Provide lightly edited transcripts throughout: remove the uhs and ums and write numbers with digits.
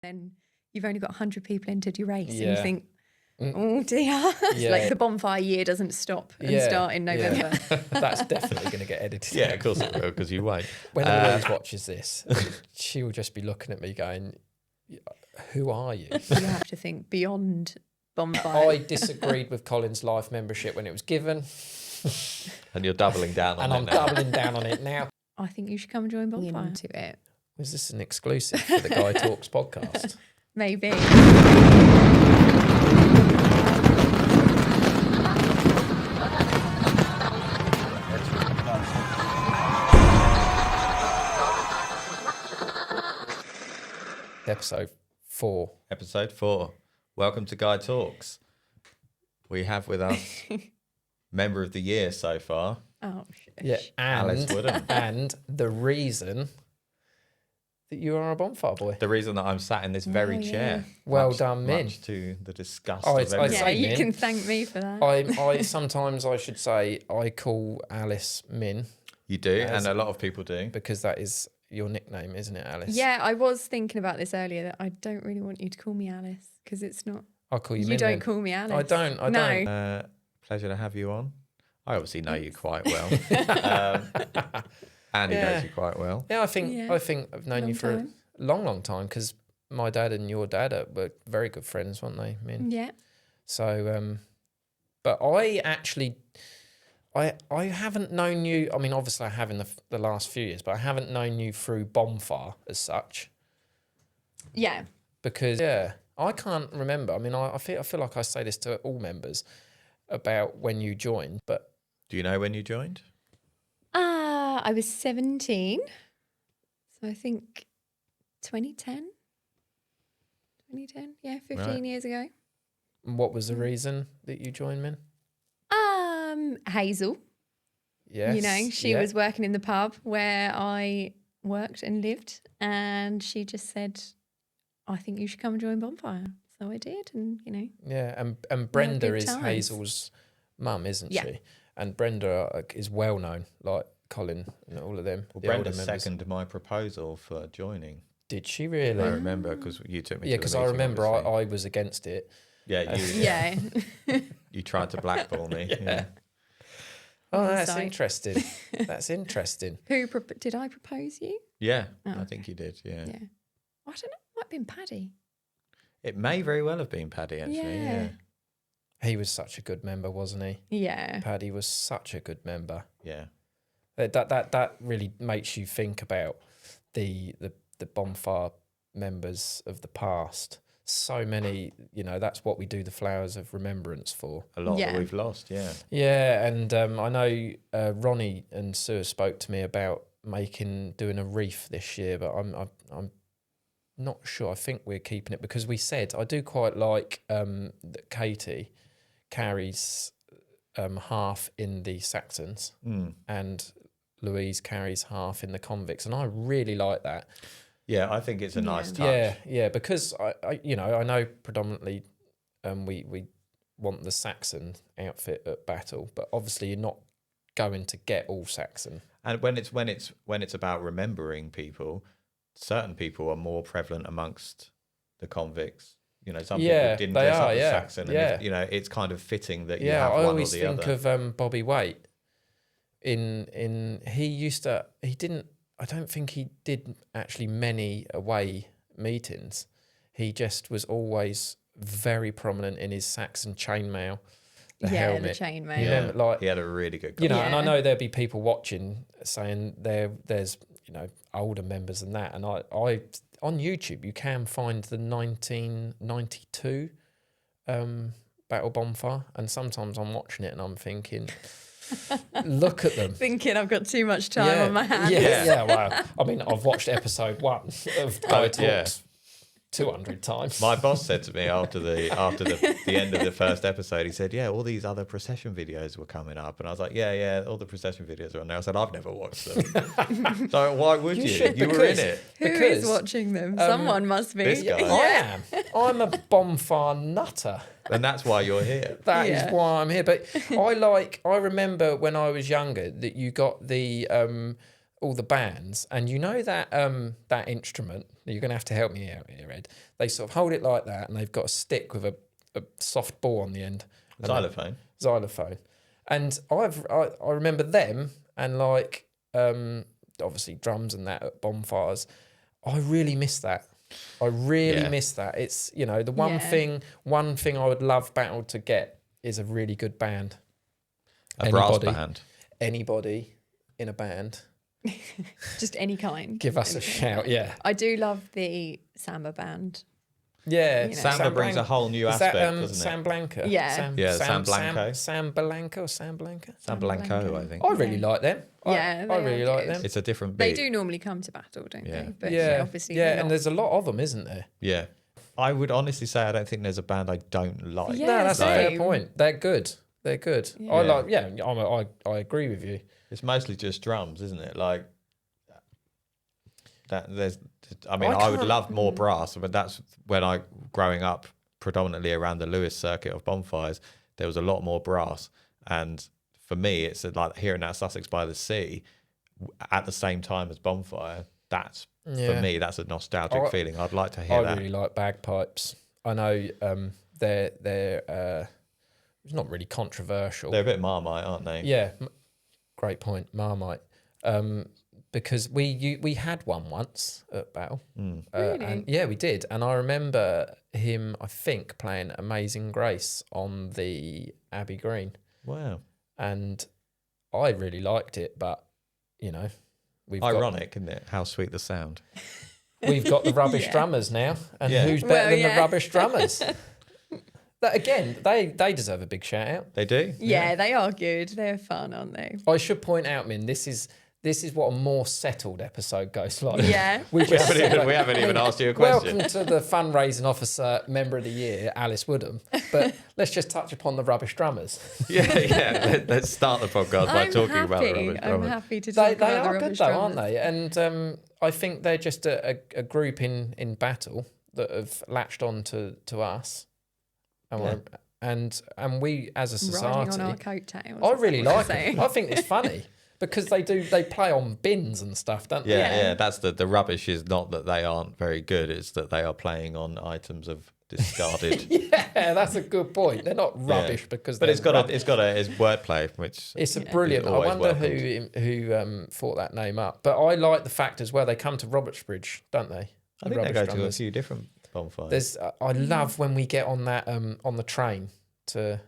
Then you've only got 100 people entered your race, and you Yeah. think, oh dear. Yeah. Like the bonfire year doesn't stop and start in November. That's definitely going to get edited. Yeah, of course it will, because you won't. When Louise watches this, she will just be looking at me going, who are you? You have to think beyond bonfire. I disagreed with Colin's life membership when it was given, And you're doubling down on and it I'm now. doubling down on it now. I think you should come and join bonfire. Into it. Was this an exclusive for the Guy Talks podcast? Maybe. Episode 4. Episode 4. Welcome to Guy Talks. We have with us member of the year so far. Oh, Yeah, Alice Woodham. and the reason that you are a bonfire boy. The reason that I'm sat in this very yeah. chair. Well done, Min. Much to the disgust Oh, of it's- everyone. I'd yeah, say you Min. can thank me for that. I sometimes I should say I call Alice Min You do, As- and a lot of people do. because that is your nickname, isn't it, Alice? Yeah, I was thinking about this earlier, that I don't really want you to call me Alice, because it's not. I'll call you You Min. don't then. call me Alice. I don't. No. Pleasure to have you on. I obviously know you quite well. Andy Yeah. knows you quite well. Yeah, I think Yeah. I've known Long you for time. a long time because my dad and your dad were very good friends, weren't they, Min? Yeah. So, but I actually, I haven't known you. I mean, obviously I have in the last few years, but I haven't known you through Bonfire as such Yeah. because I can't remember. I mean, I feel like I say this to all members about when you joined, but Do you know when you joined? I was 17. So I think 2010. 2010, yeah, 15 Right. years ago. what was the reason that you joined, Min? Hazel. Yes, You know, she yeah. was working in the pub where I worked and lived, and she just said, I think you should come and join Bonfire. So I did, and Yeah, and Brenda good is times. Hazel's mum, isn't Yeah. she? And Brenda is well known, like Colin and all of them. Well, the older Brenda members. seconded my proposal for joining. Did she really? I remember because you took me. Yeah, to the because I meeting, remember obviously. I was against it. Yeah, you. yeah. You tried to blackball me. Yeah. Oh, that's Hindsight. interesting. That's interesting. Did I propose you? Yeah, Oh, I think you did. Yeah. Yeah. I don't know. Might have been Paddy. It may very well have been Paddy, actually. Yeah. He was such a good member, wasn't he? Yeah. Paddy was such a good member. Yeah. That really makes you think about the Bonfire members of the past. So many, that's what we do the Flowers of Remembrance for. A lot Yeah. that we've lost. Yeah. Yeah, and I know Ronnie and Sue spoke to me about doing a wreath this year, but I'm not sure. I think we're keeping it because we said I do quite like that Katie carries half in the Saxons and Louise carries half in the convicts, and I really like that. Yeah, I think it's a nice touch. Yeah, because I know predominantly we want the Saxon outfit at Battle, but obviously you're not going to get all Saxon. And when it's about remembering people, certain people are more prevalent amongst the convicts. Some people didn't dress up as Saxon, and if, it's kind of fitting that you have I one always or the think other. of Bobby Waite. I don't think he did actually many away meetings. He just was always very prominent in his Saxon chainmail, the helmet. The chainmail. You remember, like, He had a really good. and I Yeah. know there'll be people watching saying there's older members than that, and I on YouTube you can find the 1992 Battle Bonfire, and sometimes I'm watching it and I'm thinking, look at them. Thinking I've got too much time on my hands. Yeah. Well, I mean, I've watched episode 1 of Guy Talks yeah. 200 times. My boss said to me after the end of the first episode, he said, "Yeah, all these other procession videos were coming up," and I was like, "Yeah, all the procession videos are on there." I said, "I've never watched them." So why would you? should, You were in it. Who is watching them? Someone must be. this guy. I am. I'm a bonfire nutter. And that's why you're here. That is Yeah. why I'm here. But I remember when I was younger that you got the all the bands, and you know that that instrument, you're going to have to help me out here, Ed. They sort of hold it like that, and they've got a stick with a soft ball on the end. Xylophone. And I remember them, and like obviously drums and that at bonfires. I really miss that. I really miss that. It's, you know, the one thing I would love Battle to get is a really good band. Brass band. Anybody in a band. Just any kind. Give us a shout, yeah. I do love the samba band. Yeah, you know. Samba brings a whole new aspect, doesn't it? Sam Blanca. Yeah. Sam Blanco. Sam Blanco or Sam Blanca? Sam Blanco, I think. I really like them. Yeah, I really like them. It's a different beat. beat. They do normally come to Battle, don't they? But obviously and there's a lot of them, isn't there? Yeah. I would honestly say I don't think there's a band I don't like. Yeah, no, that's a fair point. They're good. Yeah. I agree with you. It's mostly just drums, isn't it? Like that. I would love more brass, but that's when growing up predominantly around the Lewis circuit of bonfires, there was a lot more brass. And for me, it's like hearing that Sussex by the Sea at the same time as Bonfire. That's for me, that's a nostalgic feeling. I'd like to hear that. I really like bagpipes. I know they're it's not really controversial. They're a bit Marmite, aren't they? Yeah, great point, Marmite. Because we had one once at Battle. Really? And we did. And I remember him, I think, playing Amazing Grace on the Abbey Green. Wow. And I really liked it, but, you know, ironic, isn't it? How sweet the sound. We've got the rubbish drummers now. And who's better than the rubbish drummers? That, again, they deserve a big shout out. They do? Yeah, they are good. They're fun, aren't they? I should point out, Min, this is what a more settled episode goes like. Yeah. we haven't even asked you a question. Welcome to the fundraising officer member of the year, Alice Woodham. But let's just touch upon the rubbish drummers. Let's start the podcast by talking about the rubbish drummers. I'm happy to talk about the rubbish drummers. They are good though, aren't they? And I think they're just a group in Battle that have latched on to us. And we as a society, riding on our coattails. I really like it. I think it's funny because they play on bins and stuff, don't they? Yeah. That's the rubbish is not that they aren't very good; it's that they are playing on items of discarded. Yeah, that's a good point. They're not rubbish because. But it's wordplay, which it's a brilliant. I wonder who thought that name up. But I like the fact as well. They come to Robertsbridge, don't they? I think they go to a few different bonfires. I love when we get on that on the train to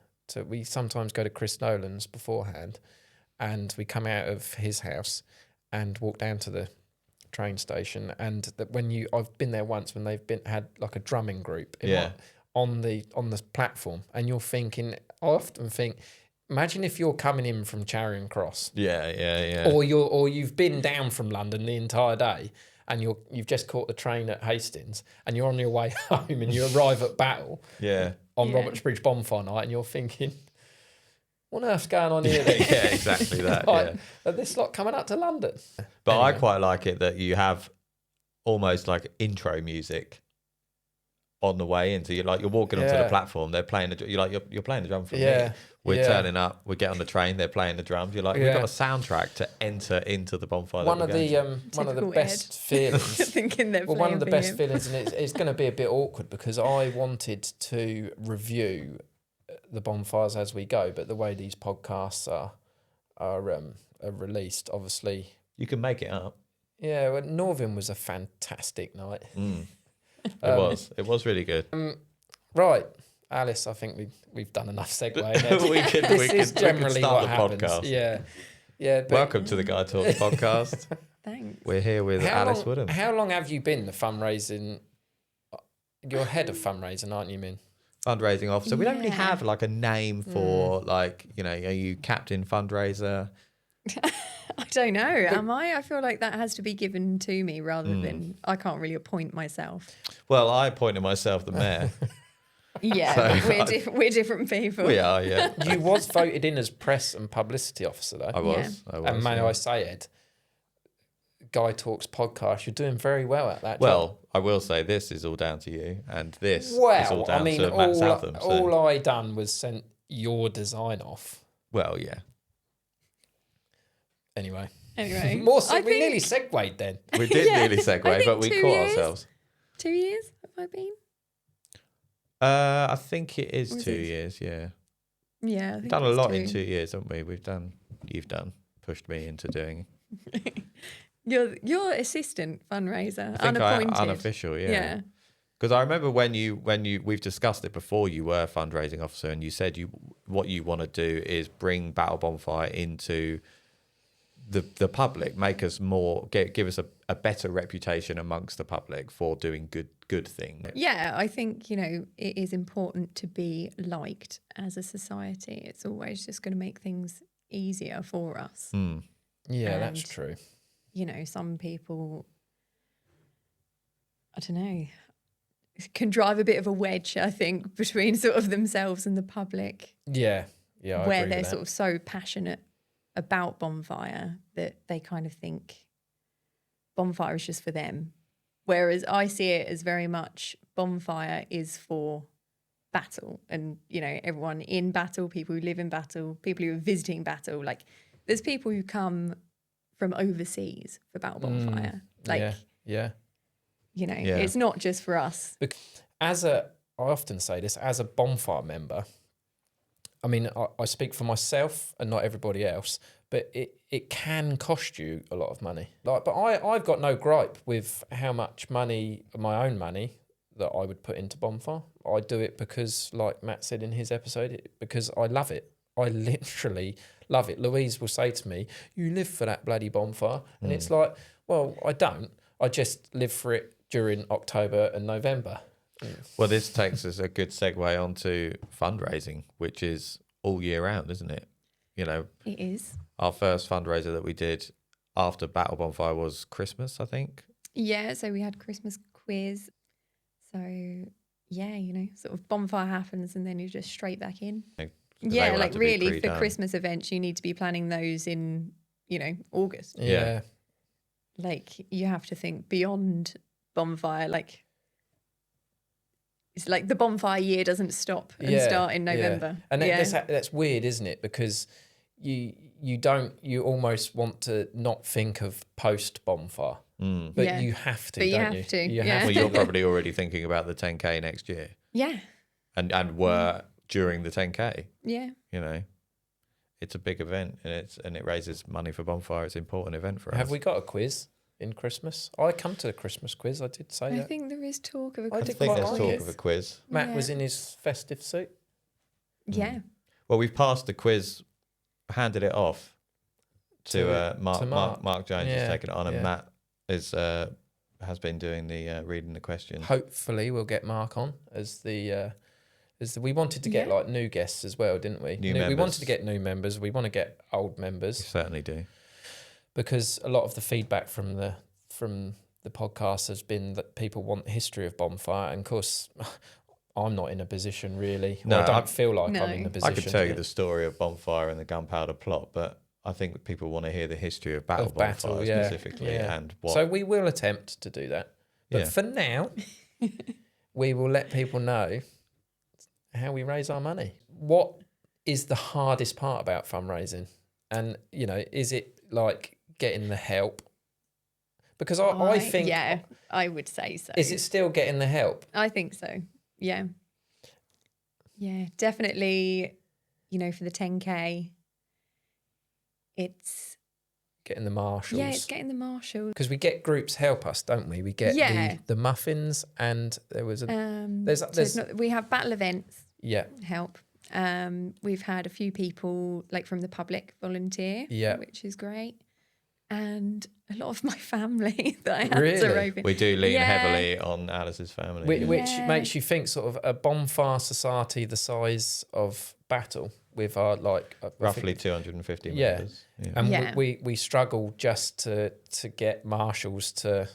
we sometimes go to Chris Nolan's beforehand, and we come out of his house and walk down to the train station, and I've been there once when they've had like a drumming group on the platform, and you're thinking, I often think, imagine if you're coming in from Charing Cross, or you've been down from London the entire day, and you've just caught the train at Hastings, and you're on your way home, and you arrive at Battle on Robertsbridge Bonfire night, and you're thinking, what on earth's going on here then? Yeah, exactly that. Are this lot coming up to London? But anyway. I quite like it that you have almost like intro music on the way into you're walking onto the platform, they're playing you're playing the drum for me. We're turning up, we get on the train, they're playing the drums. You're like, we've got a soundtrack to enter into the bonfire. One of the best feelings. Thinking they're one of the best feelings, and it's going to be a bit awkward because I wanted to review the bonfires as we go, but the way these podcasts are released, obviously you can make it up. Yeah, well, Northern was a fantastic night. It was really good. Right, Alice, I think we've done enough segue. we can start the podcast. Yeah. Welcome to the Guy Talks podcast. Thanks. We're here with Alice Woodham. How long have you been the fundraising? You're head of fundraising, aren't you, Min? Fundraising officer. We don't really have like a name for are you captain fundraiser? I don't know. Am I? I feel like that has to be given to me rather than I can't really appoint myself. Well, I appointed myself the mayor. Yeah, so we're different people. We are, yeah. You was voted in as press and publicity officer, though. I was. And may I say, Ed, Guy Talks podcast, you're doing very well at that well, job. I will say this is all down to you, and this is all down to Matt Southam. All I done was sent your design off. Well, yeah. Anyway. Anyway, we nearly segued then. We did nearly segue, but we caught ourselves. 2 years have I been? I think it is 2 years. Yeah. Yeah, I think we've done a lot 2. in 2 years, haven't we? You've pushed me into doing. You're assistant fundraiser, I think unappointed. Unofficial, yeah. Because I remember when we've discussed it before, you were a fundraising officer, and you said what you want to do is bring Battel Bonfire into the public, make us give us a better reputation amongst the public for doing good things. Yeah, I think, it is important to be liked as a society. It's always just going to make things easier for us. Yeah, And, that's true. Some people, I don't know, can drive a bit of a wedge, I think, between sort of themselves and the public. Yeah, I where agree they're with sort of so passionate about Bonfire that they kind of think Bonfire is just for them. Whereas I see it as very much Bonfire is for Battel and, everyone in Battel, people who live in Battel, people who are visiting Battel. Like, there's people who come from overseas for Battel Bonfire. It's not just for us. I often say this, as a Bonfire member, I mean, I speak for myself and not everybody else, but it can cost you a lot of money. But I've got no gripe with how much money, my own money, that I would put into Bonfire. I do it because, like Matt said in his episode, because I love it. I literally love it. Louise will say to me, "You live for that bloody Bonfire," and it's like, well, I don't. I just live for it during October and November. Well, this takes us a good segue onto fundraising, which is all year round, isn't it? It is. Our first fundraiser that we did after Battel Bonfire was Christmas, I think. Yeah, so we had Christmas quiz. So, sort of Bonfire happens and then you're just straight back in. Yeah, like really for Christmas events, you need to be planning those in, August. Yeah. Like you have to think beyond Bonfire, like it's like the Bonfire year doesn't stop and start in November. And that's weird, isn't it? Because you almost want to not think of post Bonfire, but you have to. You have to. Well, you're probably already thinking about the 10K next year. Yeah. And were during the 10K. Yeah. It's a big event and it raises money for Bonfire. It's an important event for us. Have we got a quiz in Christmas? I come to the Christmas quiz. I did say that. I think there is talk of a quiz. I think there's talk of a quiz. Matt was in his festive suit. Yeah. Well, we've passed the quiz, handed it off to Mark Jones has taken it on, and Matt has been doing the reading the questions. Hopefully, we'll get Mark on as we wanted to get like new guests as well, didn't we? We wanted to get new members. We want to get old members. We certainly do. Because a lot of the feedback from the podcast has been that people want history of Bonfire, and of course, I'm not in a position really. I don't feel like I'm in a position. I could tell you the story of Bonfire and the gunpowder plot, but I think people want to hear the history of Battel Bonfire specifically and what. So we will attempt to do that, but for now, we will let people know how we raise our money. What is the hardest part about fundraising, and is it like getting the help? Because I think... Yeah, I would say so. Is it still getting the help? I think so, yeah. Yeah, definitely, for the 10K, it's... Getting the marshals. Yeah, it's getting the marshals. Because we get groups help us, don't we? We get the muffins, and there was a... we have battle events help. We've had a few people, like from the public, volunteer, which is great. And a lot of my family that I had to rope in. We do lean heavily on Alice's family. Which makes you think sort of a Bonfire society the size of Battel with our roughly 250 members. Yeah. And we struggle just to get marshals to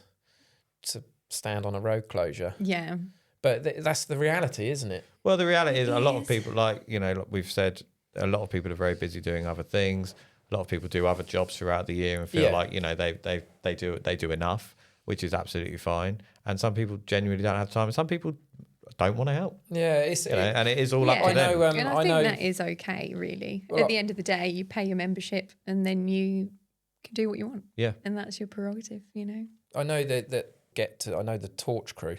stand on a road closure. Yeah. But that's the reality, isn't it? Well, the reality is a lot of people, like we've said, a lot of people are very busy doing other things. A lot of people do other jobs throughout the year and feel like they do enough, which is absolutely fine. And some people genuinely don't have time, and some people don't want to help. Yeah, and it is all up to them. I think that is okay, really. Well, at the end of the day, you pay your membership and then you can do what you want. Yeah. And that's your prerogative, you know. I know I know the torch crew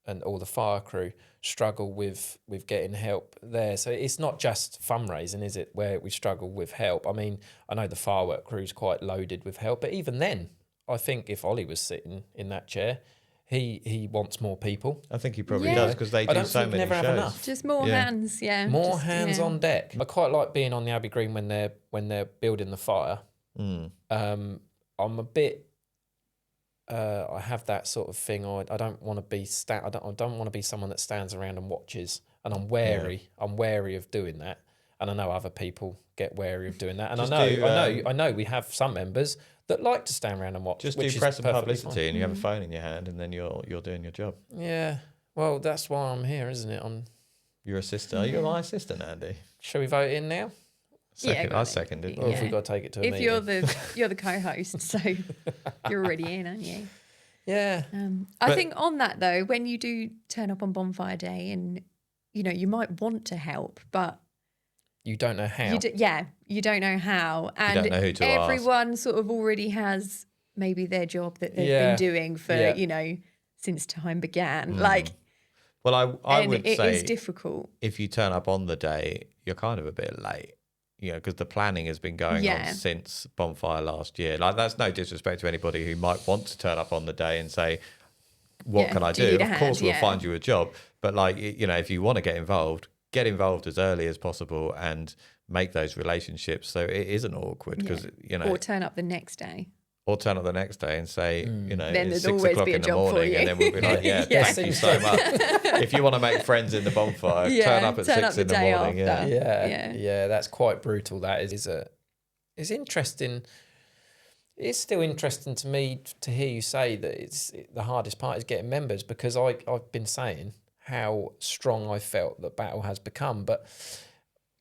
and all the fire crew struggle with getting help there. So it's not just fundraising, is it, where we struggle with help? I mean, I know the firework crew's quite loaded with help, but even then, I think if Ollie was sitting in that chair, he wants more people. I think he probably does, because they do so many shows. Enough. Just more hands, More hands on deck. I quite like being on the Abbey Green when they're building the fire. I'm a bit. I have that sort of thing. I don't want to be I don't want to be someone that stands around and watches. And I'm wary. Yeah. I'm wary of doing that. And I know other people get wary of doing that. And I know we have some members that like to stand around and watch. Just do press and publicity, and you have a phone in your hand, and then you're doing your job. Yeah. Well, that's why I'm here, isn't it? You're assistant. You're my assistant, Andy. Shall we vote in now? I seconded. Or have we got to take it to a meeting? You're the co-host, so you're already in, aren't you? Yeah. I think on that though, when you do turn up on Bonfire Day, and you might want to help, but you don't know how. You don't know how, and you don't know who to everyone ask. sort of already has maybe their job that they've been doing for since time began. Well, I would say it is difficult. If you turn up on the day, you're kind of a bit late. Because the planning has been going on since Bonfire last year. That's no disrespect to anybody who might want to turn up on the day and say, what can I do? Of course, we'll find you a job. But if you want to get involved as early as possible and make those relationships so it isn't awkward. Because or turn up the next day. Or turn up the next day and say, then it's 6 o'clock in the morning, and then we'll be like, thank you so much. If you want to make friends in the bonfire, turn up at 6 in the morning. Yeah, that's quite brutal. That is interesting. It's still interesting to me to hear you say that the hardest part is getting members, because I've been saying how strong I felt that Battel has become, but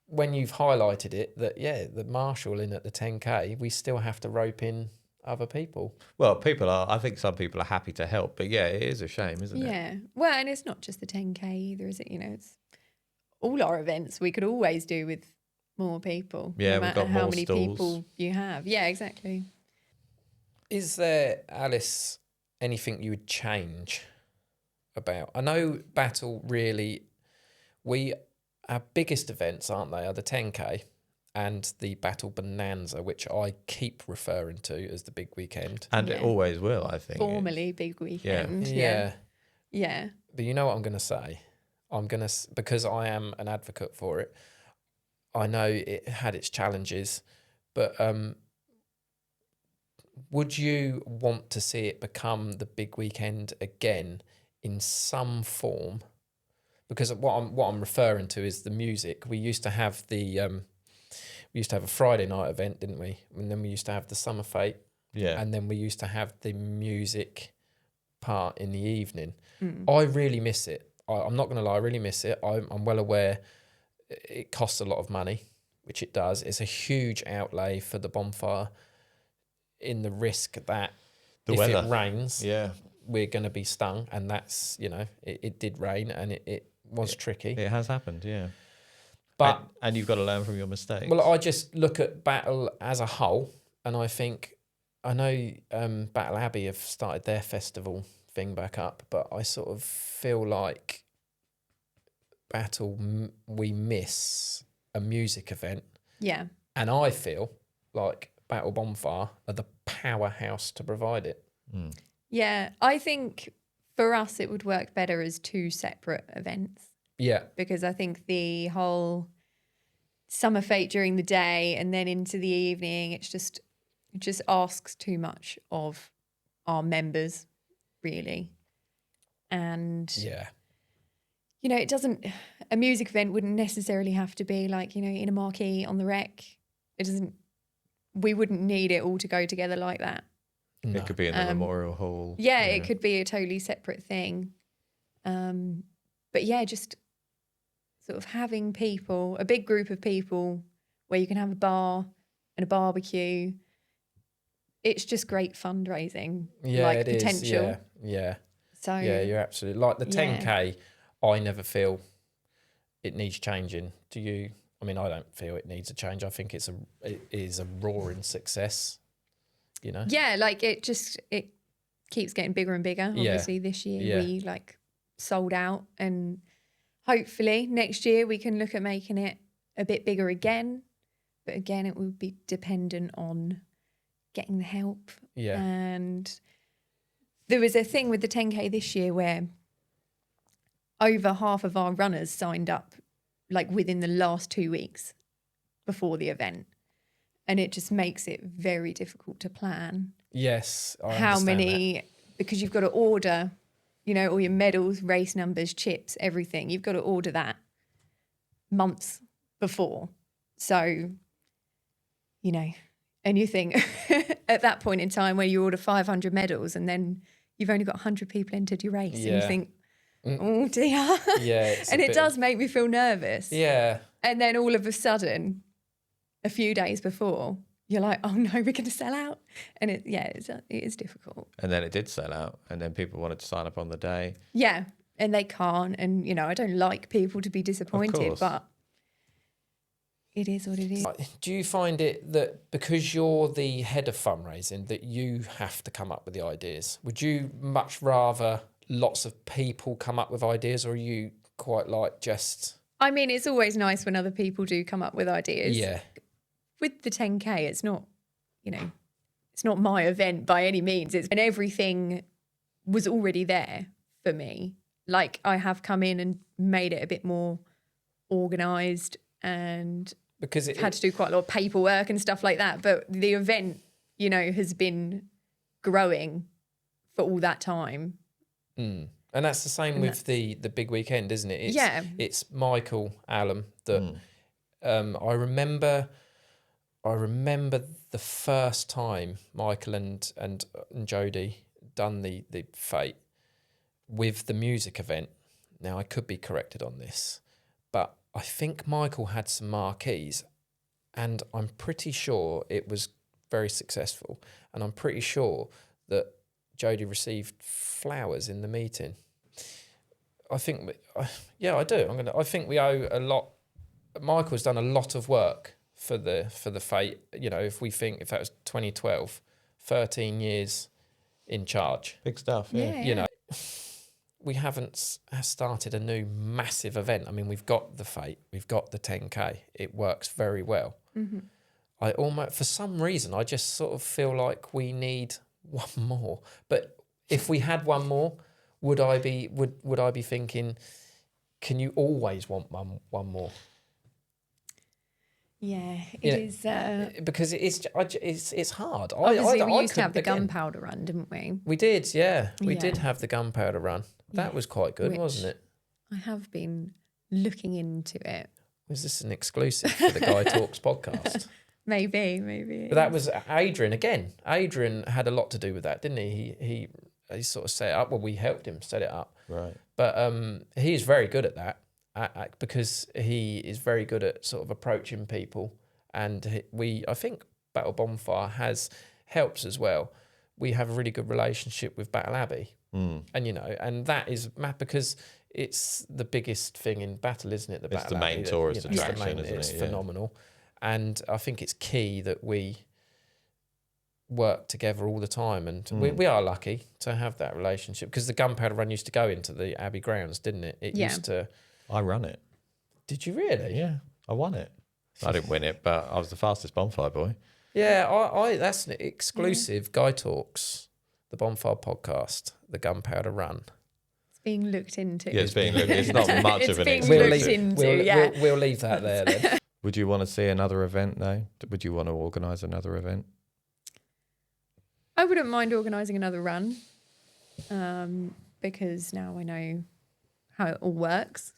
when you've highlighted it, that the marshal in at the 10K, we still have to rope in other people. Well, I think some people are happy to help, but it is a shame, isn't it? Yeah. Well, and it's not just the 10K either, is it? It's all our events we could always do with more people. Yeah, no matter we've got how more many stalls. people you have. Yeah, exactly. Is there, Alice, anything you would change about? I know Battel really, our biggest events, aren't they, are the 10K and the Battle Bonanza, which I keep referring to as the big weekend. And it always will, I think. Formerly big weekend. Yeah. Yeah. But you know what I'm going to say? Because I am an advocate for it, I know it had its challenges, but would you want to see it become the big weekend again in some form? Because what I'm referring to is the music. We used to have a Friday night event, didn't we? And then we used to have the Summer Fete. Yeah. And then we used to have the music part in the evening. I really miss it. I'm not going to lie, I really miss it. I'm well aware it costs a lot of money, which it does. It's a huge outlay for the bonfire, in the risk that if it rains, we're going to be stung. And that's, it did rain, and it was tricky. It has happened, yeah. But and you've got to learn from your mistakes. Well, I just look at Battel as a whole, and I think, I know Battle Abbey have started their festival thing back up, but I sort of feel like Battel, we miss a music event. Yeah. And I feel like Battel Bonfire are the powerhouse to provide it. Yeah, I think for us it would work better as two separate events. Yeah. Because I think the whole Summer Fete during the day and then into the evening, it just asks too much of our members, really. And it doesn't, a music event wouldn't necessarily have to be like, in a marquee on the Rec. We wouldn't need it all to go together like that. No. It could be in the Memorial Hall. Yeah, it could be a totally separate thing. But just sort of having people, a big group of people where you can have a bar and a barbecue. It's just great fundraising. Yeah, like it potential. Is. Yeah. So yeah, you're absolutely like the 10K. I never feel it needs changing. Do you? I mean, I don't feel it needs a change. I think it is a roaring success. you know? Yeah, like it keeps getting bigger and bigger. Obviously this year we like sold out, and hopefully next year we can look at making it a bit bigger again. But again, it will be dependent on getting the help. Yeah. And there was a thing with the 10K this year where over half of our runners signed up like within the last 2 weeks before the event. And it just makes it very difficult to plan. Yes. How many, because you've got to order, you know, all your medals, race numbers, chips, everything. You've got to order that months before. So, you know, and you think at that point in time where you order 500 medals and then you've only got 100 people entered your race, and you think, oh dear. Yeah. And it does make me feel nervous. Yeah. And then all of a sudden, a few days before, you're like, oh no, we're going to sell out. And it is difficult. And then it did sell out, and then people wanted to sign up on the day. Yeah, and they can't. And, you know, I don't like people to be disappointed, but it is what it is. Do you find it that because you're the head of fundraising that you have to come up with the ideas? Would you much rather lots of people come up with ideas, or are you quite like just... I mean, it's always nice when other people do come up with ideas. Yeah. With the 10K, it's not, you know, it's not my event by any means. And everything was already there for me. Like, I have come in and made it a bit more organised, and because it had to do quite a lot of paperwork and stuff like that. But the event, you know, has been growing for all that time. Mm. And that's the same with the big weekend, isn't it? It's Michael Allen that I remember the first time Michael and Jodie done the Fate with the music event. Now, I could be corrected on this, but I think Michael had some marquees, and I'm pretty sure it was very successful. And I'm pretty sure that Jodie received flowers in the meeting. I think, I do. I think we owe a lot. Michael's done a lot of work for the Fate. You know, if that was 2012, 13 years in charge. Big stuff. Yeah. You know. We haven't started a new massive event. I mean, we've got the Fate, we've got the 10K. It works very well. Mm-hmm. For some reason, I just sort of feel like we need one more. But if we had one more, would I be thinking, can you always want one more? Yeah, it is. Because it's hard. Obviously, we used to have the gunpowder run, didn't we? We did, yeah. We did have the gunpowder run. That was quite good, wasn't it? I have been looking into it. Was this an exclusive for the Guy Talks podcast? Maybe. But that was Adrian again. Adrian had a lot to do with that, didn't he? He sort of set it up. Well, we helped him set it up. Right. But he's very good at that because he is very good at sort of approaching people. And I think Battel Bonfire helps as well. We have a really good relationship with Battle Abbey. Mm. And, you know, and that is because it's the biggest thing in Battle, isn't it? It's the main tourist attraction, isn't it? It's phenomenal. And I think it's key that we work together all the time. And we are lucky to have that relationship because the gunpowder run used to go into the Abbey grounds, didn't it? It used to. I run it. Did you really? Yeah, I won it. I didn't win it, but I was the fastest bonfire boy. Yeah, I that's an exclusive Guy Talks, the Bonfire podcast, the Gunpowder Run. It's being looked into. Yeah, it's being looked. It's not much of an exclusive. We'll leave that there then. Would you want to see another event though? Would you want to organise another event? I wouldn't mind organising another run, because now I know how it all works.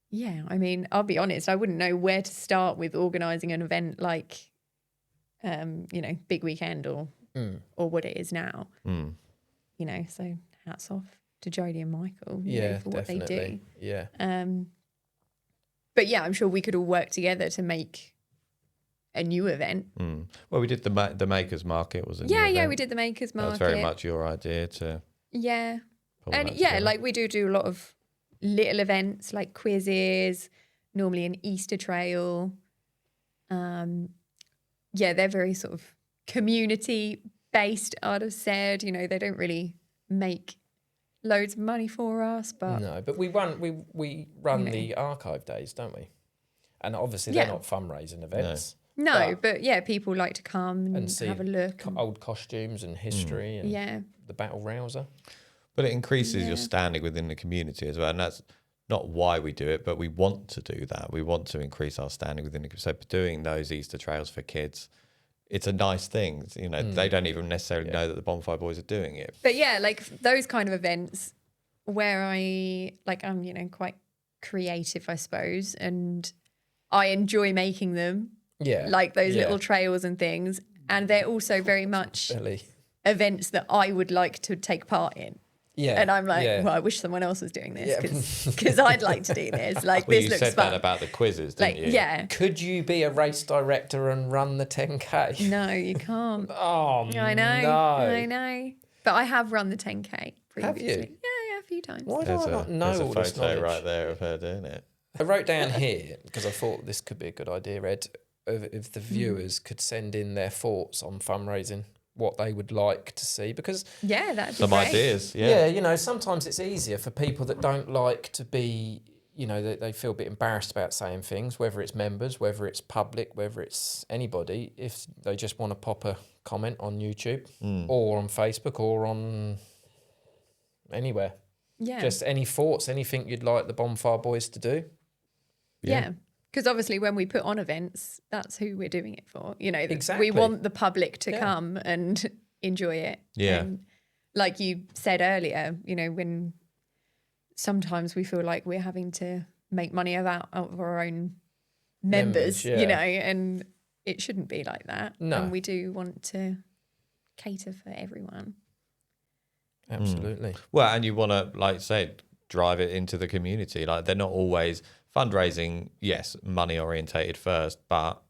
Yeah, I mean, I'll be honest, I wouldn't know where to start with organising an event like, you know, Big Weekend or what it is now. Mm. You know, so hats off to Jodie and Michael for what they do. Yeah. But yeah, I'm sure we could all work together to make a new event. Mm. Well, we did the Makers Market, was it? Yeah, we did the Makers Market. That was very much your idea to. Yeah. And yeah, like we do a lot of little events like quizzes, normally an Easter trail. they're very sort of community based, I'd have said. You know, they don't really make loads of money for us, but no, but we run the archive days, don't we? And obviously they're not fundraising events. No, but people like to come and see have a look. Old costumes and history and the battle rouser. But it increases your standing within the community as well. And that's not why we do it, but we want to do that. We want to increase our standing within the community. So doing those Easter trails for kids, it's a nice thing. You know, they don't even necessarily know that the Bonfire Boys are doing it. But like those kind of events where I'm, you know, quite creative, I suppose, and I enjoy making them. Yeah. Like those little trails and things. And they're also very much events that I would like to take part in. Yeah. And I'm like, well, I wish someone else was doing this because I'd like to do this. Like, this looks fun. You said that about the quizzes, didn't you? Yeah. Could you be a race director and run the 10K? No, you can't. Oh, I know. No. I know. But I have run the 10K previously. Have you? Yeah, a few times. Why do I not know all this knowledge? There's a photo right there of her doing it. I wrote down here, because I thought this could be a good idea, Ed, if the viewers could send in their thoughts on fundraising, what they would like to see, because that'd be some great. ideas. You know, sometimes it's easier for people that don't like to be, you know, they feel a bit embarrassed about saying things, whether it's members, whether it's public, whether it's anybody, if they just want to pop a comment on YouTube or on Facebook or on anywhere. Just any thoughts, anything you'd like the Bonfire Boys to do. Because obviously when we put on events, that's who we're doing it for. You know, exactly. We want the public to come and enjoy it. Yeah. And like you said earlier, you know, when sometimes we feel like we're having to make money out of our own members, you know, and it shouldn't be like that. No. And we do want to cater for everyone. Absolutely. Well, and you want to, like you said, drive it into the community. Like, they're not always fundraising, yes, money orientated first, but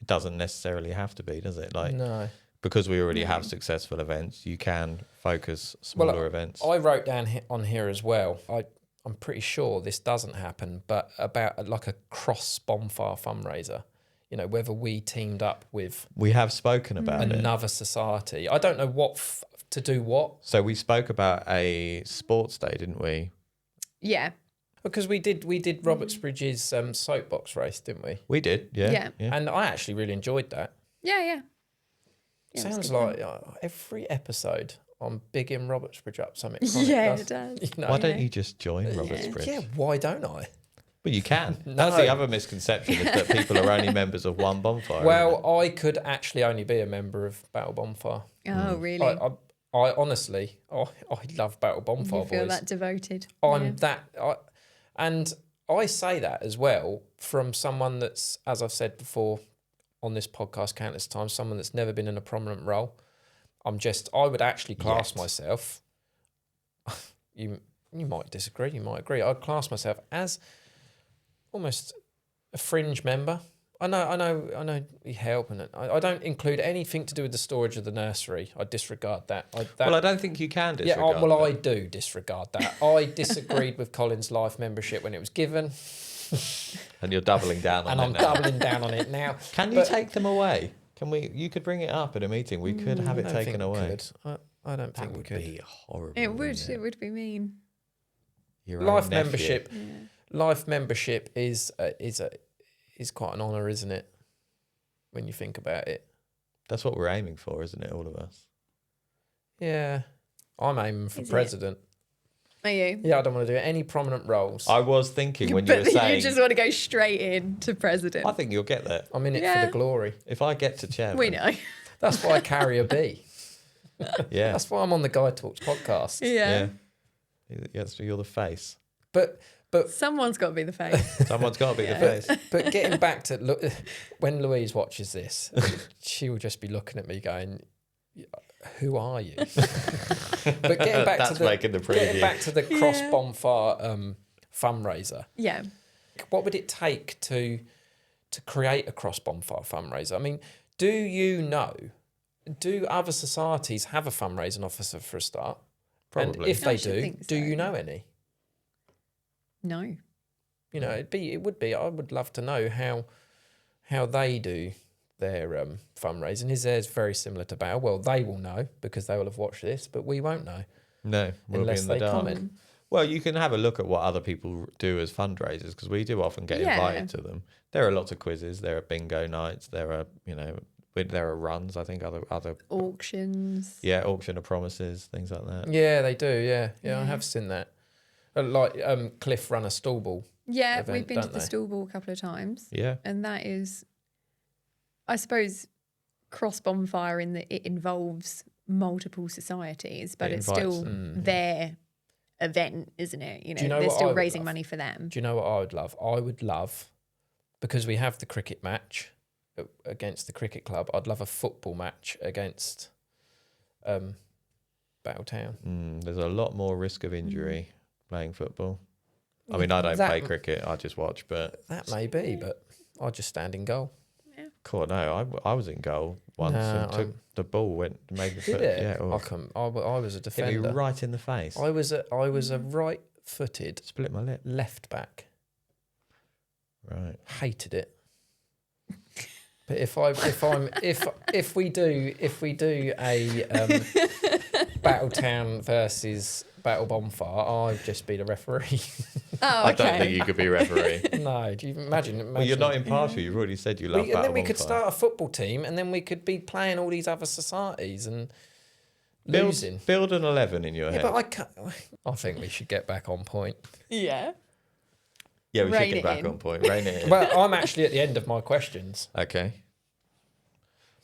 it doesn't necessarily have to be, does it? Like, no. Because we already have successful events, you can focus smaller events. I wrote down on here as well, I'm pretty sure this doesn't happen, but about like a cross bonfire fundraiser. You know, whether we teamed up with... We have spoken about another society. I don't know what to do what. So we spoke about a sports day, didn't we? Yeah. Because we did Robertsbridge's soapbox race, didn't we? We did, yeah. And I actually really enjoyed that. Yeah. Sounds like every episode I'm bigging Robertsbridge up something. It does. You know? Why don't you just join Robertsbridge? Yeah, why don't I? Well, you can. That's the other misconception, is that people are only members of one bonfire. Well, I could actually only be a member of Battel Bonfire. Oh, really? I honestly, I love Battel Bonfire Boys. You feel that devoted. And I say that as well from someone that's, as I've said before on this podcast countless times, someone that's never been in a prominent role. I would actually class myself, you might disagree, you might agree, I'd class myself as almost a fringe member. I know you help, and I don't include anything to do with the storage of the nursery. I disregard that. I don't think you can disregard that. I do disregard that. I disagreed with Colin's life membership when it was given. And you're doubling down on it now. And I'm doubling down on it now. Can you take them away? You could bring it up at a meeting. We could have it taken away. I don't think we could. That would be horrible. It would. It would be mean. Life membership. Yeah. Life membership is quite an honour, isn't it? When you think about it. That's what we're aiming for, isn't it, all of us? Yeah. I'm aiming for president. Are you? Yeah, I don't want to do any prominent roles. I was thinking when you were saying... you just want to go straight in to president. I think you'll get there. I'm in it for the glory. If I get to chairman... We know. That's why I carry a B. Yeah. That's why I'm on the Guy Talks podcast. Yeah. Yes, you're the face. But someone's got to be the face. Someone's got to be the face. But getting back to when Louise watches this, she will just be looking at me going, "Who are you?" But getting back to the cross bonfire fundraiser. Yeah. What would it take to create a cross bonfire fundraiser? I mean, do other societies have a fundraising officer for a start? Probably. And if they do you know any? No. You know, it would be. I would love to know how they do fundraising. Is theirs very similar to Battel? Well, they will know because they will have watched this, but we won't know. No, we'll unless be in the they dark. comment. Well, you can have a look at what other people do as fundraisers, because we do often get invited to them. There are lots of quizzes. There are bingo nights. There are, there are runs. I think other auctions. Yeah, auction of promises, things like that. Yeah, they do. Yeah, I have seen that. Like Cliff run a stall ball. Yeah, event, we've been to the stall ball a couple of times. Yeah, and that is, I suppose, cross bonfire in that it involves multiple societies, but it's still their event, isn't it? They're still raising money for them. Do you know what I would love? I would love, because we have the cricket match against the cricket club, I'd love a football match against Battletown. There's a lot more risk of injury playing football. I mean, I don't play cricket, I just watch, but... That may be, but I just stand in goal. Yeah. Cool, no, I was in goal once and took the ball, made the foot. It? Yeah, I was a defender. Hit me right in the face. I was a right-footed... Split my lip. Left back. Right. Hated it. But if we do a Battletown versus Battel Bonfire, I'd just be the referee. Oh, okay. I don't think you could be referee. No, do you imagine? Well, you're not impartial. You've already said you love Battel And then we could Bonfire. start a football team, and then we could be playing all these other societies and losing. Build an 11 in your head. But I think we should get back on point. Yeah. Yeah, we should get back on point. Rein it in. Well, I'm actually at the end of my questions. Okay.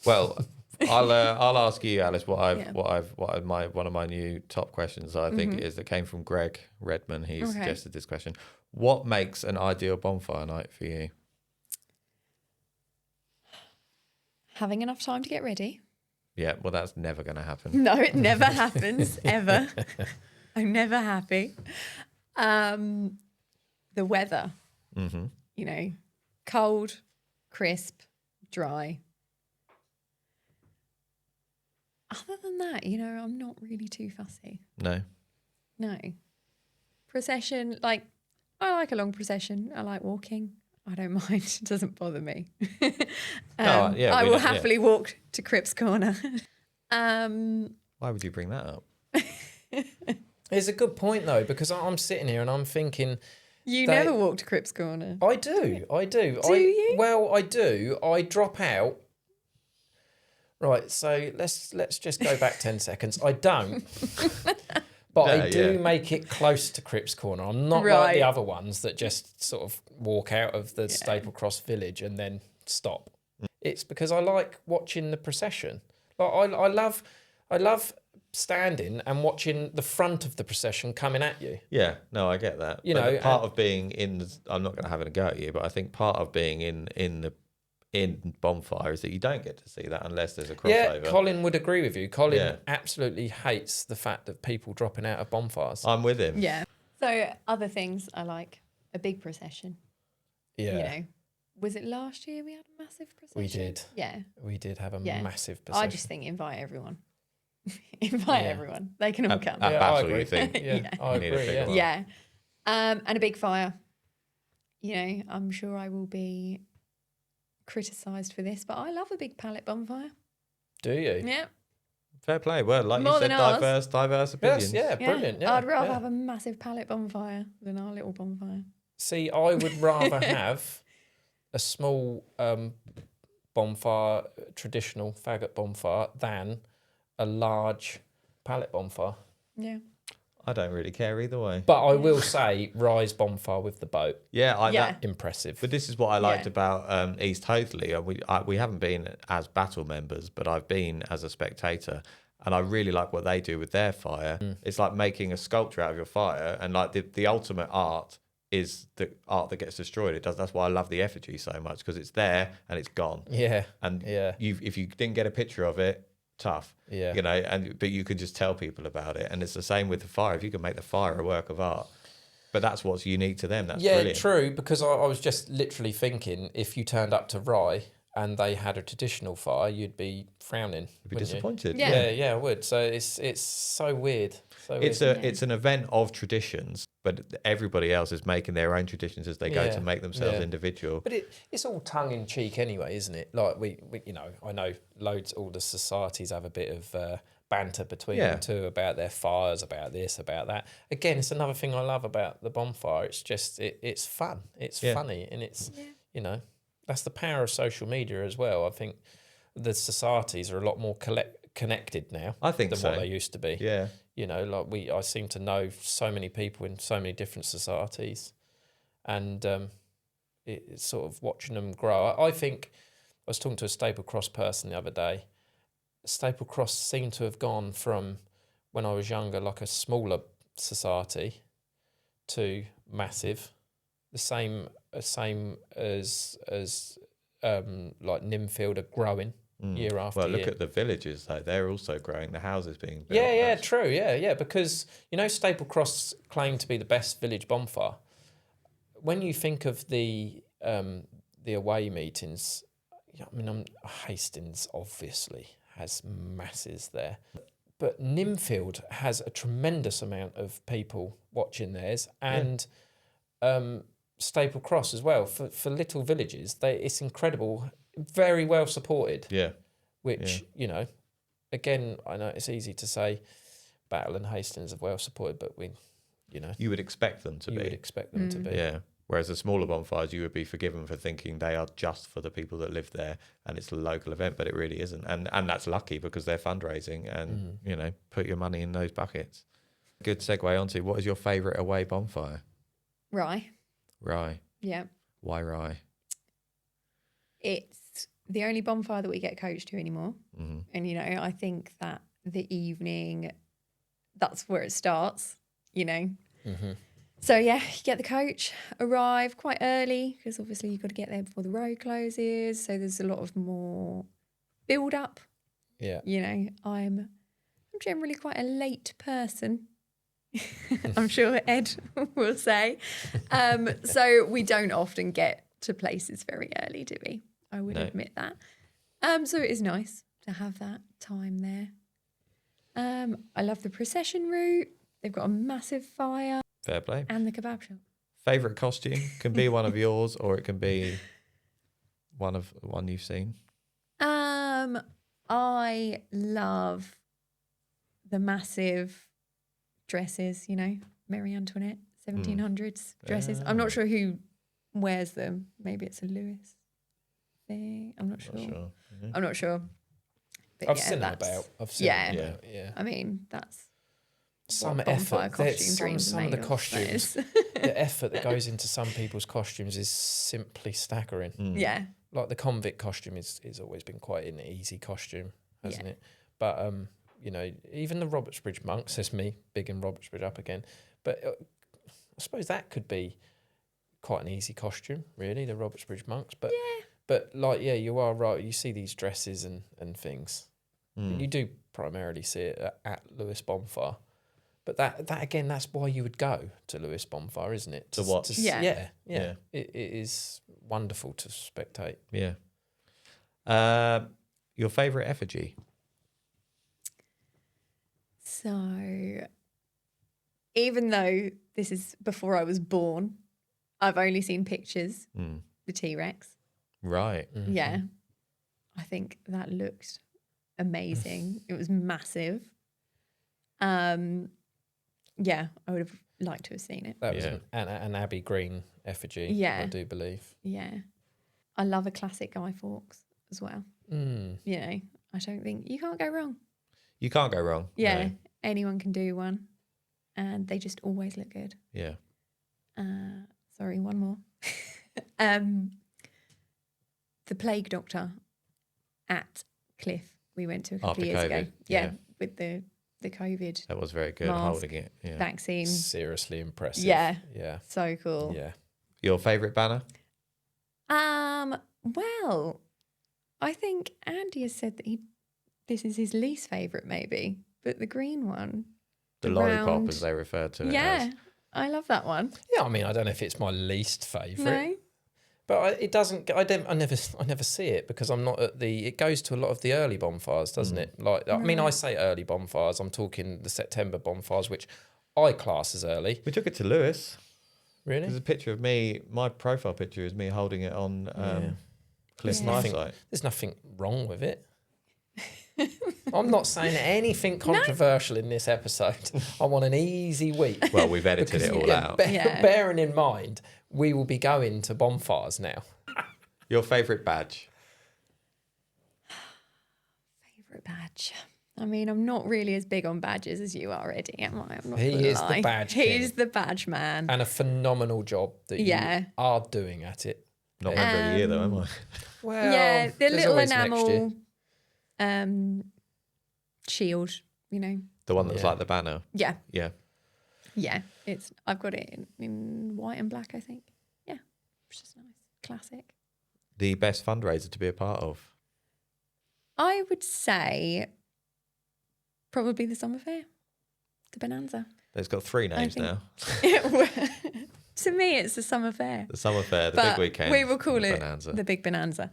Well, I'll ask you, Alice, one of my new top questions. I think it is that came from Greg Redman. He suggested this question: what makes an ideal bonfire night for you? Having enough time to get ready. Yeah, well, that's never going to happen. No, it never happens ever. I'm never happy. The weather, cold, crisp, dry. Other than that, I'm not really too fussy. No. Procession, I like a long procession. I like walking. I don't mind. It doesn't bother me. I will happily walk to Cripps Corner. Why would you bring that up? It's a good point, though, because I'm sitting here and I'm thinking... You never walk to Cripps Corner. I do. Do you? Well, I do. I drop out. Right, so let's just go back 10 seconds. I don't. But I do make it close to Cripps Corner. I'm not like the other ones that just sort of walk out of the Staple Cross Village and then stop. It's because I like watching the procession. I love standing and watching the front of the procession coming at you. Yeah, no, I get that. Part of being in, I'm not going to have a go at you, but I think part of being in bonfire is that you don't get to see that unless there's a crossover. Yeah, Colin would agree with you. Colin absolutely hates the fact of people dropping out of bonfires. I'm with him. Yeah. So other things I like, a big procession. Yeah. Was it last year we had a massive procession? We did. Yeah. We did have a massive procession. I just think invite everyone. Everyone. They can all come. At Battle, I you think? I agree. Yeah. And a big fire. I'm sure I will be criticised for this, but I love a big pallet bonfire. Do you? Yeah. Fair play. Well, like More you said, than ours. diverse opinions. Yes, yeah, brilliant. Yeah, I'd rather have a massive pallet bonfire than our little bonfire. See, I would rather have a small bonfire, traditional faggot bonfire, than a large pallet bonfire. Yeah. I don't really care either way. But I will say, Rise bonfire with the boat. Yeah, impressive. But this is what I liked about East Hoathly. We haven't been as Battle members, but I've been as a spectator, and I really like what they do with their fire. It's like making a sculpture out of your fire, and like the ultimate art is the art that gets destroyed. That's why I love the effigy so much, because it's there and it's gone. Yeah, and if you didn't get a picture of it, tough. Yeah, but you can just tell people about it, and it's the same with the fire. If you can make the fire a work of art, but that's what's unique to them. That's brilliant. True. Because I was just literally thinking, if you turned up to Rye and they had a traditional fire, you'd be frowning. You'd be disappointed. Yeah, I would. So it's so weird. It's an event of traditions, but everybody else is making their own traditions as they go to make themselves individual. But it's all tongue in cheek anyway, isn't it? Like we I know all the societies have a bit of banter between them too about their fires, about this, about that. Again, it's another thing I love about the bonfire. It's just it's fun. It's funny, and it's that's the power of social media as well. I think the societies are a lot more connected now. I think than what they used to be. Yeah. I seem to know so many people in so many different societies, and it's sort of watching them grow. I think I was talking to a Staple Cross person the other day. Staple Cross seemed to have gone from, when I was younger, like a smaller society to massive, the same as like Nimfield are growing. Year after year. Well, look at the villages, though. They're also growing. The houses being built. Yeah, true. Yeah. Because, Staple Cross claimed to be the best village bonfire. When you think of the away meetings, Hastings obviously has masses there. But Nimfield has a tremendous amount of people watching theirs, and Staple Cross as well. For little villages, it's incredible. Very well supported. Yeah. Which, again, I know it's easy to say Battle and Hastings are well supported, but you would expect them to be. You would expect them to be. Yeah. Whereas the smaller bonfires, you would be forgiven for thinking they are just for the people that live there and it's a local event, but it really isn't. And that's lucky because they're fundraising and, put your money in those buckets. Good segue onto, what is your favourite away bonfire? Rye. Yeah. Why rye? It's the only bonfire that we get coached to anymore. Mm-hmm. And, I think that the evening, that's where it starts, Mm-hmm. So, you get the coach, arrive quite early because obviously you've got to get there before the road closes. So there's a lot of more build up. Yeah. I'm generally quite a late person. I'm sure Ed will say. So we don't often get to places very early, do we? I would admit that. So it is nice to have that time there. I love the procession route. They've got a massive fire. Fair play. And the kebab shop. Favourite costume? Can be one of yours or it can be one you've seen. I love the massive dresses, Marie Antoinette, 1700s dresses. I'm not sure who wears them. Maybe it's a Lewis thing. I'm not sure. Mm-hmm. I'm not sure. But I've seen them about. Yeah. I mean, that's some effort. Some of the costumes, the effort that goes into some people's costumes is simply staggering. Yeah. Like the convict costume is always been quite an easy costume, hasn't it? But even the Robertsbridge monks, there's me bigging Robertsbridge up again. But I suppose that could be quite an easy costume, really, the Robertsbridge monks. But you are right. You see these dresses and things. And you do primarily see it at Lewis Bonfire. But that again, that's why you would go to Lewis Bonfire, isn't it? To watch. Yeah. It is wonderful to spectate. Yeah. Your favourite effigy? So, even though this is before I was born, I've only seen pictures. The T-Rex. Right. Mm-hmm. Yeah. I think that looked amazing. It was massive. Yeah, I would have liked to have seen it. That was an Abbey Green effigy, I do believe. Yeah. I love a classic Guy Fawkes as well. I don't think, you can't go wrong. You can't go wrong. Yeah, anyone can do one. And they just always look good. Yeah. Sorry, one more. The Plague Doctor at Cliff we went to a couple of years ago. Yeah, with the COVID. That was very good, mask, holding it. Yeah. Vaccine. Seriously impressive. Yeah. Yeah. So cool. Yeah. Your favourite banner? Well, I think Andy has said that this is his least favourite maybe, but the green one. The lollipop, as they refer to it as. Yeah, I love that one. Yeah, I mean, I don't know if it's my least favourite. No. But it doesn't. I never see it because I'm not at the. It goes to a lot of the early bonfires, doesn't it? Like, I mean, I say early bonfires. I'm talking the September bonfires, which I class as early. We took it to Lewis. Really? There's a picture of me. My profile picture is me holding it on Cliff site. There's nothing wrong with it. I'm not saying anything controversial in this episode. I want an easy week. Well, we've edited it all out. Bearing in mind, we will be going to bonfires now. Your favourite badge? Favourite badge? I mean, I'm not really as big on badges as you are, Eddie, am I? I'm not He is the badge king. He's the badge man. And a phenomenal job that you are doing at it. Not every year, though, am I? Well, yeah, the little enamel shield, you know. The one that's like the banner? Yeah. Yeah. Yeah, I've got it in white and black, I think. Yeah, it's just nice. Classic. The best fundraiser to be a part of? I would say probably the summer fair, the Bonanza. It's got 3 names now. To me, it's the summer fair. The summer fair, the big weekend. We will call it Bonanza. the big Bonanza.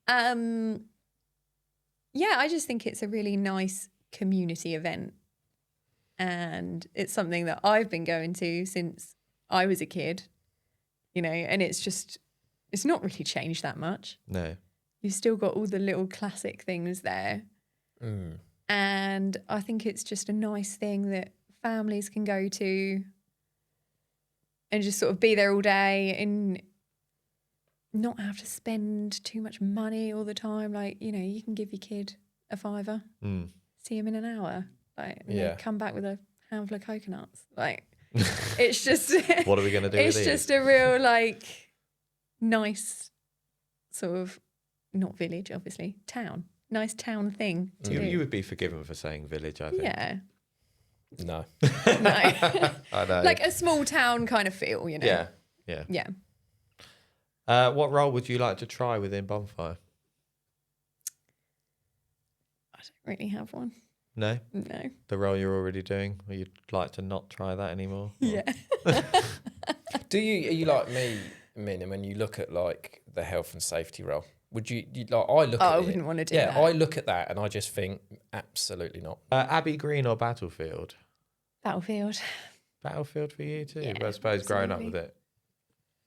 Yeah, I just think it's a really nice community event. And it's something that I've been going to since I was a kid, you know, and it's not really changed that much. No. You've still got all the little classic things there. Mm. And I think it's just a nice thing that families can go to and just sort of be there all day and not have to spend too much money all the time. Like, you know, you can give your kid a £5, see him in an hour. Like, and then come back with a handful of coconuts. Like, it's just... What are we going to do It's with just a real, like, nice sort of, not village, obviously, town. Nice town thing to do. You would be forgiven for saying village, I think. Yeah. No. No. I know. Like a small town kind of feel, you know? Yeah, yeah. Yeah. What role would you like to try within Bonfire? I don't really have one. No? No. The role you're already doing? Or you'd like to not try that anymore? Or? Yeah. Are you like me, Min, and when you look at like the health and safety role, would you like, I look at I it, wouldn't want to do yeah, that. I look at that and I just think, absolutely not. Abbey Green or Battlefield? Battlefield. Battlefield for you too? Yeah, but I suppose growing up absolutely. with it.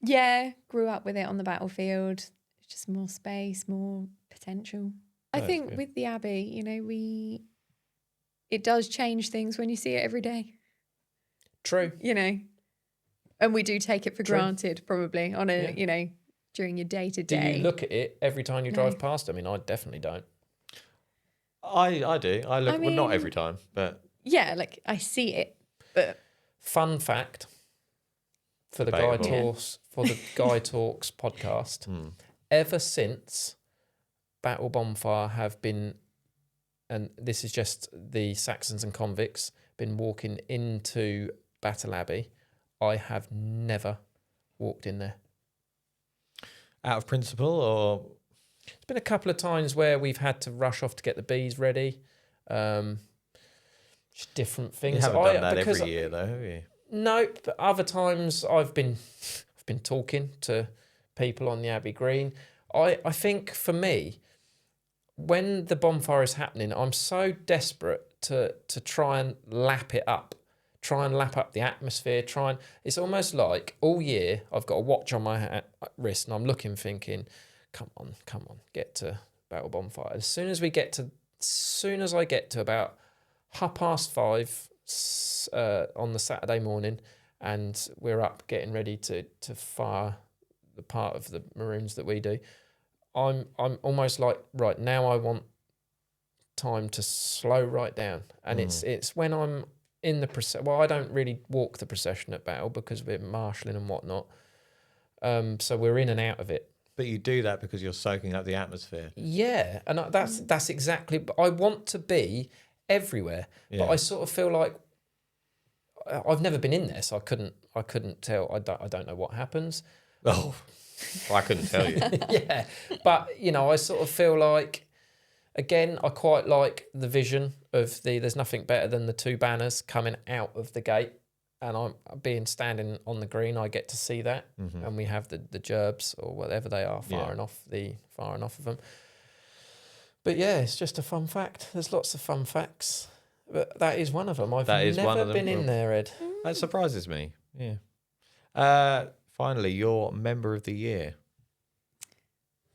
Yeah, grew up with it on the battlefield. It's just more space, more potential. I think good. with the Abbey, you know, it does change things when you see it every day. True. You know, and we do take it for True. granted probably on a, you know, during your day to day. Do you look at it every time you drive past? I mean, I definitely don't. I do. I look, well, not mean, every time, but... Yeah, like I see it, but... Fun fact for the Guy Talks podcast. Ever since Battel Bonfire have been, and this is just the Saxons and convicts, been walking into Battle Abbey, I have never walked in there. Out of principle, or...? It's been a couple of times where we've had to rush off to get the bees ready. Just different things. You haven't done that every year, though, have you? No, but other times I've been talking to people on the Abbey Green. I think for me, when the bonfire is happening, I'm so desperate to try and lap it up, try and lap up the atmosphere. It's almost like all year I've got a watch on my wrist and I'm looking, thinking, come on, get to Battel Bonfire. As soon as I get to about 5:30 on the Saturday morning, and we're up getting ready to fire the part of the Maroons that we do, I'm almost like, right now I want time to slow right down. And it's when I'm in the procession. Well, I don't really walk the procession at Battle because we're marshalling and whatnot. So we're in and out of it. But you do that because you're soaking up the atmosphere. Yeah, and that's exactly. I want to be everywhere, but I sort of feel like I've never been in there, so I couldn't tell. I don't know what happens. Oh, well, I couldn't tell you. Yeah, but you know, I sort of feel like, again, I quite like the vision of there's nothing better than the 2 banners coming out of the gate and I'm being standing on the green, I get to see that, and we have the gerbs or whatever they are firing off of them. But yeah, it's just a fun fact. There's lots of fun facts, but that is one of them. I've never been in there, Ed. That surprises me. Yeah. Finally, your member of the year.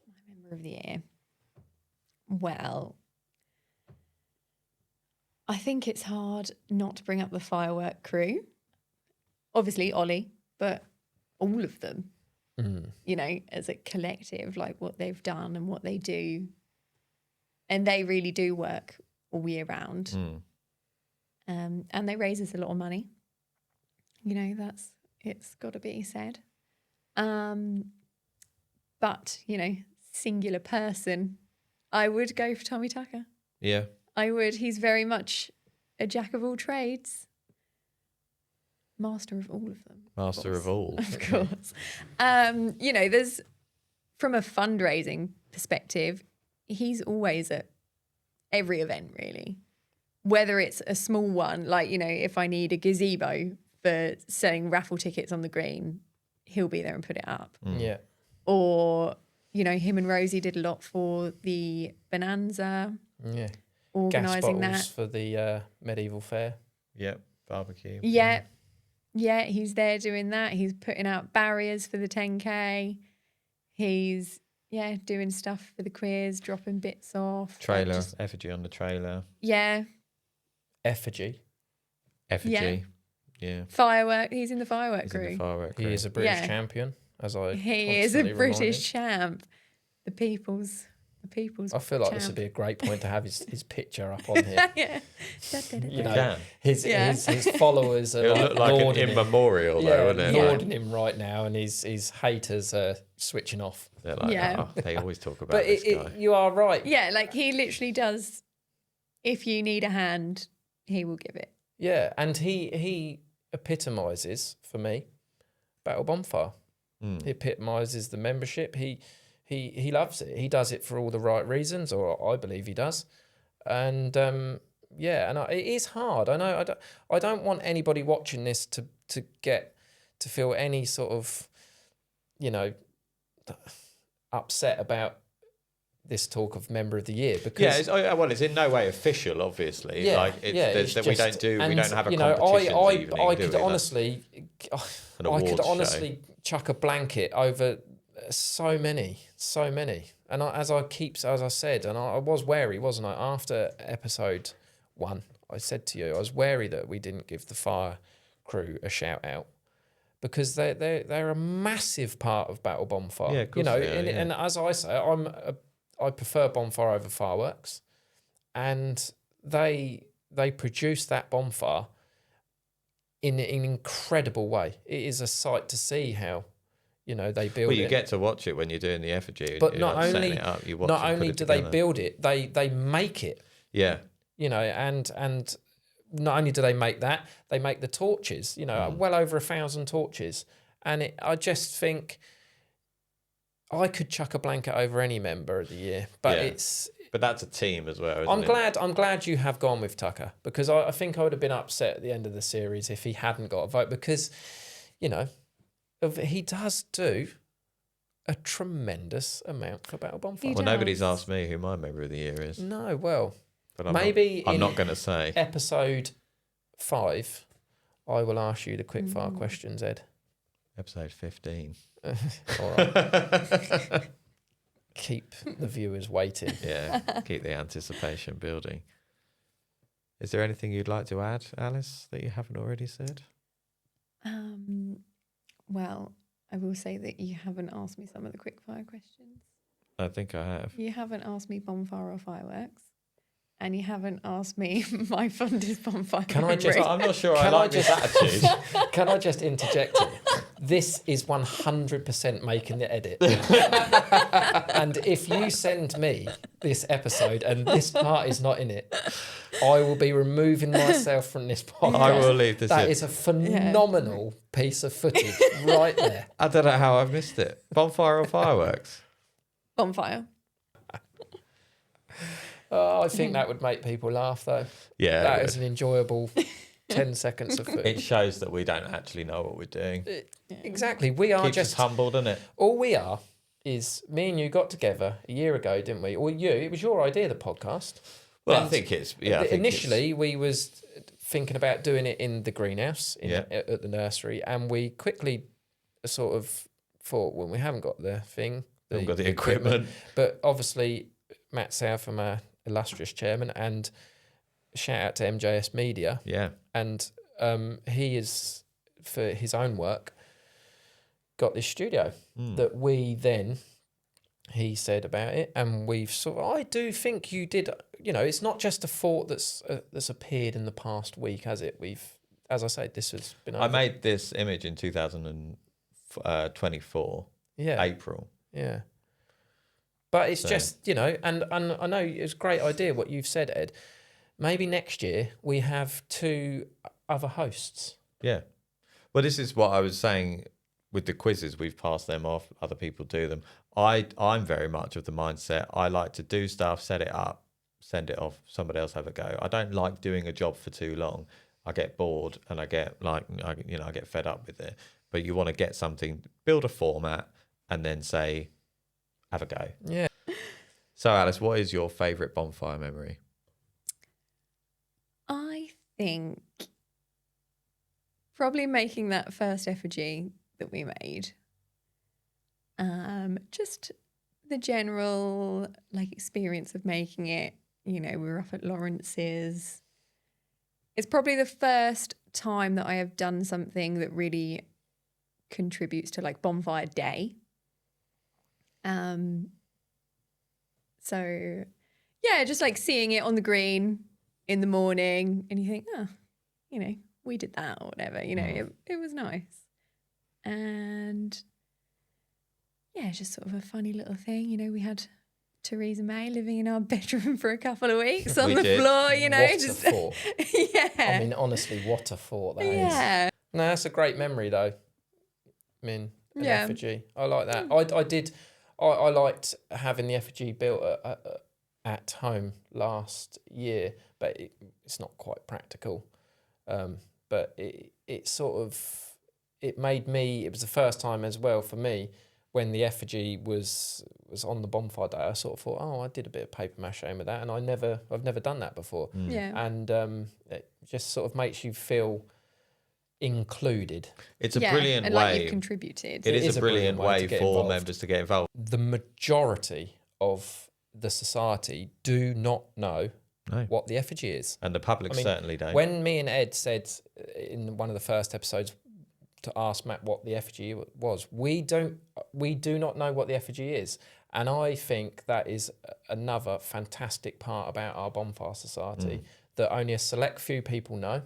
My member of the year. Well, I think it's hard not to bring up the firework crew. Obviously, Ollie, but all of them, you know, as a collective, like what they've done and what they do. And they really do work all year round. And they raise us a lot of money. You know, it's got to be said. But, you know, singular person, I would go for Tommy Tucker. Yeah. I would. He's very much a jack of all trades. Master of all of them. Master of all. Of course. You know, there's, from a fundraising perspective, he's always at every event, really. Whether it's a small one, like, you know, if I need a gazebo for selling raffle tickets on the green, he'll be there and put it up. Yeah. Or, you know, him and Rosie did a lot for the Bonanza. Yeah. Organising gas bottles that. for the medieval fair. Yep. Barbecue. Yeah. Yeah, he's there doing that. He's putting out barriers for the 10K. He's, doing stuff for the quiz, dropping bits off. Trailer, effigy on the trailer. Yeah. Effigy. Yeah. Firework. He's in the firework crew. He is a British champion, as I He is a British champ. The people's I feel like this would be a great point to have his picture up on here. Yeah. You know, his followers are look like an in memorial, though, wouldn't it? Lauding him right now, and his haters are switching off. They're like, they always talk about this guy. You are right. Yeah, like he literally does. If you need a hand, he will give it. Yeah, and he epitomises for me Battel Bonfire. He epitomises the membership. He loves it. He does it for all the right reasons, or I believe he does. And it is hard. I know. I don't want anybody watching this to feel any sort of, you know, upset about this talk of member of the year, because it's in no way official, obviously. We don't have a competition. I could honestly chuck a blanket over so many, and as I said, and I was wary, wasn't I? After episode 1, I said to you, I was wary that we didn't give the fire crew a shout out, because they're a massive part of Battel Bonfire. Yeah, of course and as I say, I prefer bonfire over fireworks, and they produce that bonfire in an incredible way. It is a sight to see how, you know, they build it. Well, you get to watch it when you're doing the effigy. But not only do they build it, they make it. Yeah. You know, and not only do they make that, they make the torches. You know, well over 1,000 torches, and I just think I could chuck a blanket over any member of the year, but But that's a team as well. I'm glad you have gone with Tucker, because I think I would have been upset at the end of the series if he hadn't got a vote, because, you know, he does do a tremendous amount for Battel Bonfire. Well, nobody's asked me who my member of the year is. No, well, but I'm not going to say. Episode 5, I will ask you the quickfire questions, Ed. Episode 15. All right. Keep the viewers waiting. Yeah, keep the anticipation building. Is there anything you'd like to add, Alice, that you haven't already said? Well, I will say that you haven't asked me some of the quickfire questions. I think I have. You haven't asked me bonfire or fireworks. And you haven't asked me my fondest bonfire. I'm not sure I like this attitude. Can I just interject here? This is 100% making the edit. And if you send me this episode and this part is not in it, I will be removing myself from this podcast. I will leave this in. That is a phenomenal piece of footage right there. I don't know how I've missed it. Bonfire or fireworks? Bonfire. I think that would make people laugh, though. Yeah, that is an enjoyable 10 seconds of footage. It shows that we don't actually know what we're doing. Exactly. We are Keeps just us humble, doesn't it? All we are is me and you got together a year ago, didn't we? Or it was your idea, the podcast. Well, and I think it's initially we was thinking about doing it in the greenhouse at the nursery, and we quickly sort of thought, well, we haven't got the thing, haven't got the equipment. But obviously, Matt Southam, our illustrious chairman, and shout out to MJS Media. Yeah. And he is, for his own work, got this studio that we then, he said about it, and we've sort of, I do think you did, it's not just a thought that's appeared in the past week, has it? As I say, this has been over. I made this image in 2024, April. Yeah. But it's just, and I know it's a great idea what you've said, Ed. Maybe next year we have 2 other hosts. Yeah. Well, this is what I was saying with the quizzes. We've passed them off. Other people do them. I'm very much of the mindset. I like to do stuff, set it up, send it off, somebody else have a go. I don't like doing a job for too long. I get bored and I get I get fed up with it. But you want to get something, build a format, and then say, have a go. Yeah. So, Alice, what is your favourite bonfire memory? I think probably making that first effigy that we made. Just the general experience of making it. We were up at Lawrence's. It's probably the first time that I have done something that really contributes to bonfire day. So yeah, just seeing it on the green in the morning, and you think, we did that or whatever, it was nice. And yeah, it's just sort of a funny little thing. We had Theresa May living in our bedroom for a couple of weeks on the floor, What a thought. Yeah. I mean, honestly, what a thought that is. Yeah. No, that's a great memory though. An effigy. I like that. I liked having the effigy built at home last year, but it's not quite practical. But it sort of, it made me, it was the first time as well for me when the effigy was on the bonfire day. I sort of thought, I did a bit of paper mache with that, and I've never done that before. Yeah. And it just sort of makes you feel included. It's a brilliant and way. You've contributed. It is a brilliant way for members to get involved. The majority of the society do not know what the effigy is. And the public certainly don't. When me and Ed said in one of the first episodes to ask Matt what the effigy was, we do not know what the effigy is. And I think that is another fantastic part about our bonfire society that only a select few people know.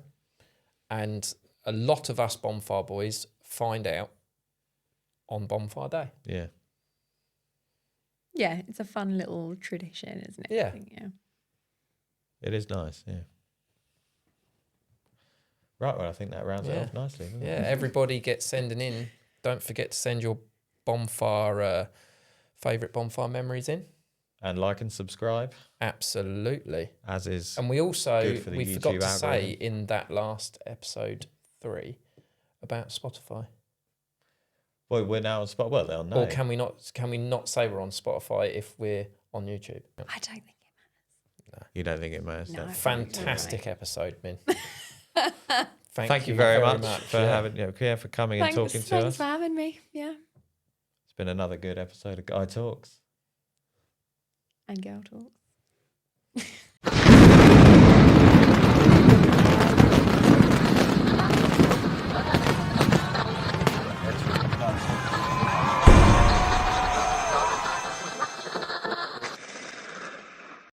And a lot of us bonfire boys find out on bonfire day. Yeah. Yeah, it's a fun little tradition, isn't it? Yeah. I think, yeah. It is nice, yeah. Right, well, I think that rounds it off nicely. Doesn't it? Everybody gets sending in. Don't forget to send your bonfire, favourite bonfire memories in. And like and subscribe. Absolutely. As is. And we also, we YouTube forgot to algorithm. say in that last episode 3 about Spotify. Well, we're now on Spotify. Well, they'll know. Or can we not say we're on Spotify if we're on YouTube? I don't think it matters. You don't think it matters? No. Fantastic episode, Min. Thank you very much for having for coming and talking to us. Thanks for having me. Yeah. It's been another good episode of Guy Talks. And Girl Talks.